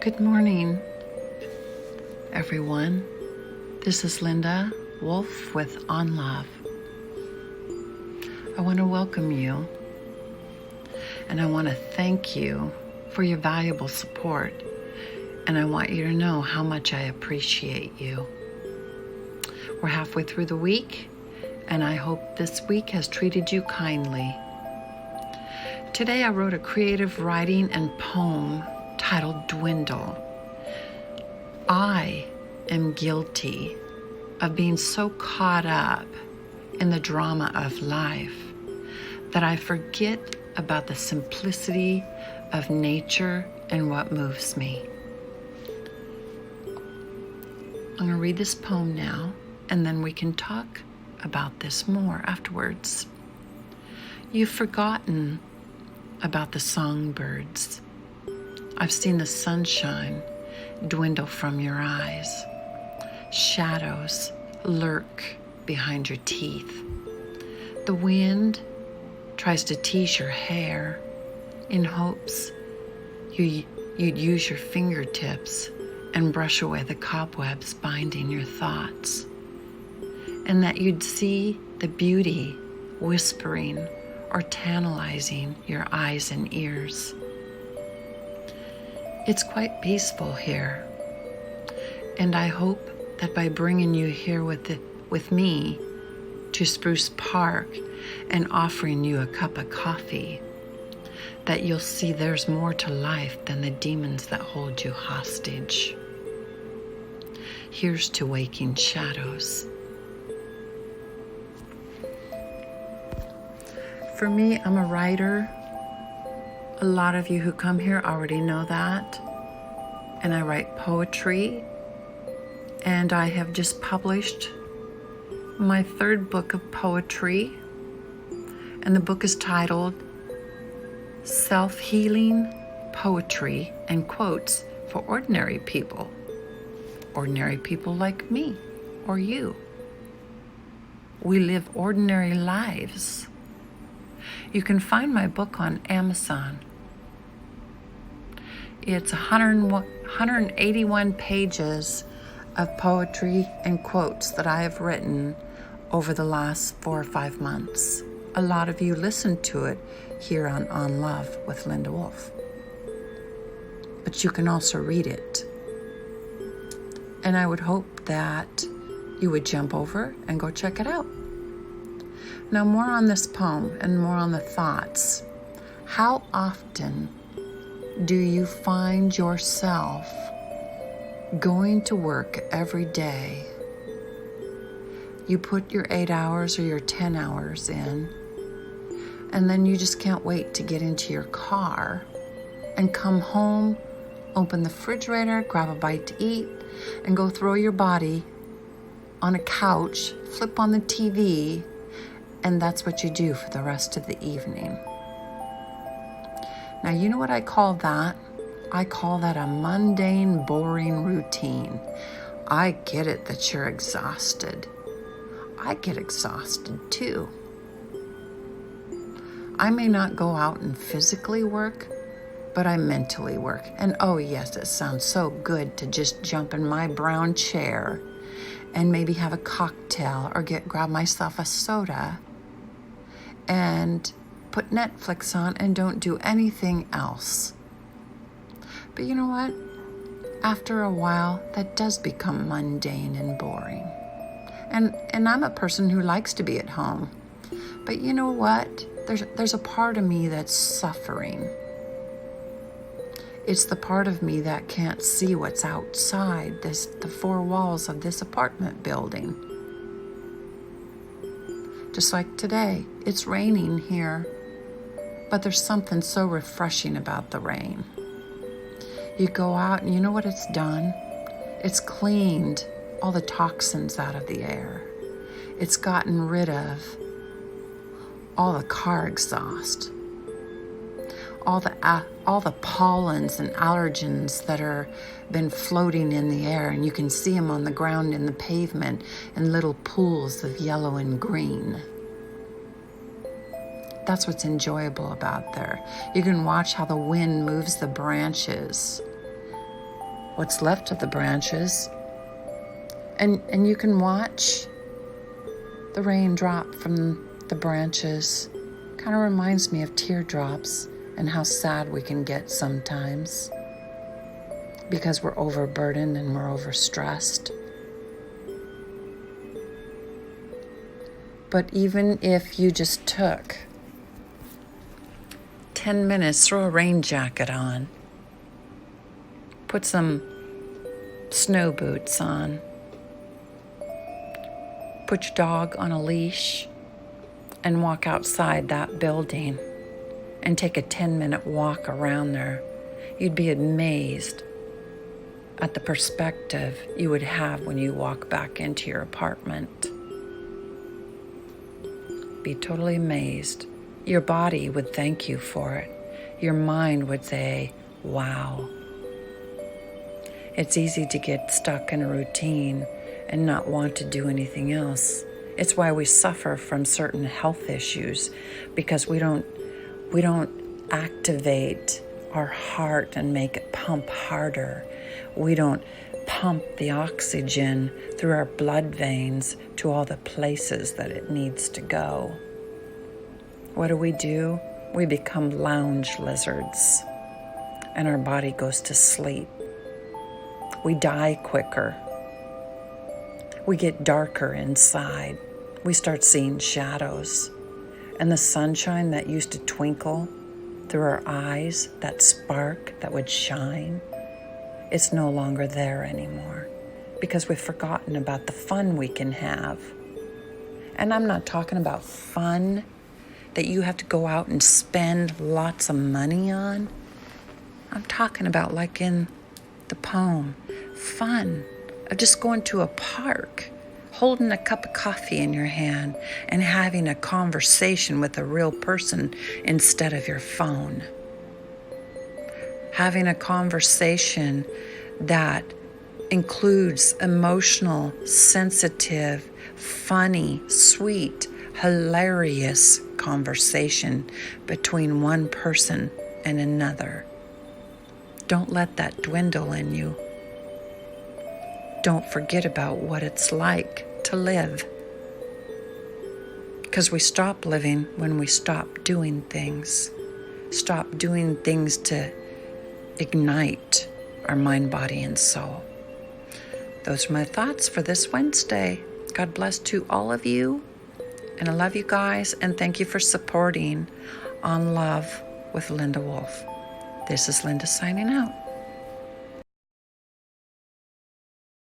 Good morning, everyone. This is Linda Wolff with On Love. I want to welcome you, and I want to thank you for your valuable support, and I want you to know how much I appreciate you. We're halfway through the week, and I hope this week has treated you kindly. Today I wrote a creative writing and poem titled Dwindle. I am guilty of being so caught up in the drama of life that I forget about the simplicity of nature and what moves me. I'm going to read this poem now, and then we can talk about this more afterwards. You've forgotten about the songbirds. I've seen the sunshine dwindle from your eyes. Shadows lurk behind your teeth. The wind tries to tease your hair in hopes you'd use your fingertips and brush away the cobwebs binding your thoughts, and that you'd see the beauty whispering or tantalizing your eyes and ears. It's quite peaceful here, and I hope that by bringing you here with me to Spruce Park and offering you a cup of coffee, that you'll see there's more to life than the demons that hold you hostage. Here's to waking shadows. For me, I'm a writer. A lot of you who come here already know that. And I write poetry. And I have just published my third book of poetry. And the book is titled Self-Healing Poetry and Quotes for Ordinary People. Ordinary people like me or you. We live ordinary lives. You can find my book on Amazon. It's 181 pages of poetry and quotes that I have written over the last 4 or 5 months. A lot of you listen to it here on Love with Linda Wolff. But you can also read it. And I would hope that you would jump over and go check it out. Now, more on this poem and more on the thoughts. How often do you find yourself going to work every day? You put your 8 hours or your 10 hours in, and then you just can't wait to get into your car and come home, open the refrigerator, grab a bite to eat, and go throw your body on a couch, flip on the TV, and that's what you do for the rest of the evening. Now, you know what I call that? I call that a mundane, boring routine. I get it that you're exhausted. I get exhausted too. I may not go out and physically work, but I mentally work. And oh yes, it sounds so good to just jump in my brown chair and maybe have a cocktail or grab myself a soda and put Netflix on and don't do anything else. But you know what? After a while, that does become mundane and boring. And I'm a person who likes to be at home. But you know what? There's a part of me that's suffering. It's the part of me that can't see what's outside the 4 walls of this apartment building. Just like today, it's raining here, but there's something so refreshing about the rain. You go out and you know what it's done? It's cleaned all the toxins out of the air. It's gotten rid of all the car exhaust, all the pollens and allergens that are been floating in the air, and you can see them on the ground in the pavement in little pools of yellow and green. That's what's enjoyable about there. You can watch how the wind moves the branches what's left of the branches. And you can watch the rain drop from the branches. Kind of reminds me of teardrops and how sad we can get sometimes because we're overburdened and we're overstressed. But even if you just took 10 minutes, throw a rain jacket on, put some snow boots on, put your dog on a leash, and walk outside that building and take a 10-minute walk around there, you'd be amazed at the perspective you would have when you walk back into your apartment. Be totally amazed. Your body would thank you for it. Your mind would say, wow. It's easy to get stuck in a routine and not want to do anything else. It's why we suffer from certain health issues, because we don't activate our heart and make it pump harder. We don't pump the oxygen through our blood veins to all the places that it needs to go. What do? We become lounge lizards, and our body goes to sleep. We die quicker. We get darker inside. We start seeing shadows. And the sunshine that used to twinkle through our eyes, that spark that would shine, it's no longer there anymore because we've forgotten about the fun we can have. And I'm not talking about fun that you have to go out and spend lots of money on. I'm talking about, like in the poem, fun of just going to a park, holding a cup of coffee in your hand and having a conversation with a real person instead of your phone. Having a conversation that includes emotional, sensitive, funny, sweet, hilarious conversation between one person and another. Don't let that dwindle in you. Don't forget about what it's like to live. Because we stop living when we stop doing things. Stop doing things to ignite our mind, body, and soul. Those are my thoughts for this Wednesday. God bless to all of you. And I love you guys. And thank you for supporting On Love with Linda Wolff. This is Linda signing out.